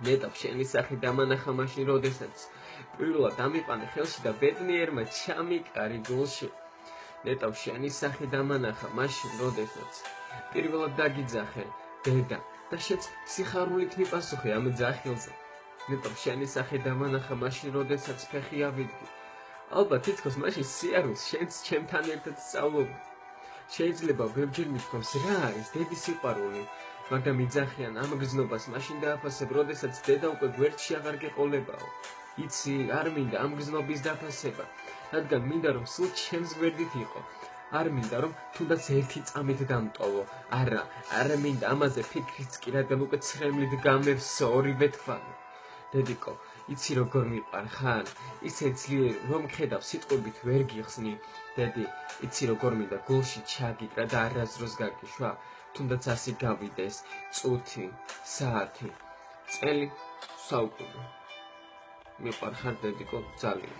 ნეტავ შენი სახე დამანახა მაშინ როდესაც პირველად ამიყანე ხელში და ბედნიერმა ჩამიკარი გულში ნეტავ შენი სახე დამანახა მაშინ როდესაც პირველად დაგიძახე დედა და შეც სიხარულით მიპასუხე ამ ძახილზე ნეტავ შენი სახე დამანახა მაშინ როდესაც ფეხი ავიდგე ალბათ თითქოს მაშინ სიარულს შენც ჩემთან ერთად სწავლობდი შეიძლება ვერჯერ მithქვამს რა არის დედის სიყვარული მაგრამ იძახიან ამ გზნობას მაშინ დააფასებ როდესაც დედა უკვე გვერდში აღარ გეყოლებაო იცი არ მინდა ამ გზნობის დაფასება რადგან მინდა რომ სულ ჩემს გვერდით იყო არ მინდა რომ თუნდაც ერთი წამით დამტოვო არა მინდა ამაზე ფიქრიც კი რადგან უკვე ცრემლით გამევსო ორივე თვალი დედიკო იცი როგორ მიყვარ ხარ ისე ძლიერი რომ ხედავ სიტყვებით ვერ გიხსნი დედი იცი როგორ მინდა გულში ჩაგიკრა და არასდროს გაგიშვა თუნდაც ასე გავიდეს წუთი საათი წელი საუკუნე მიყვარ ხარ დედიკო ძალიან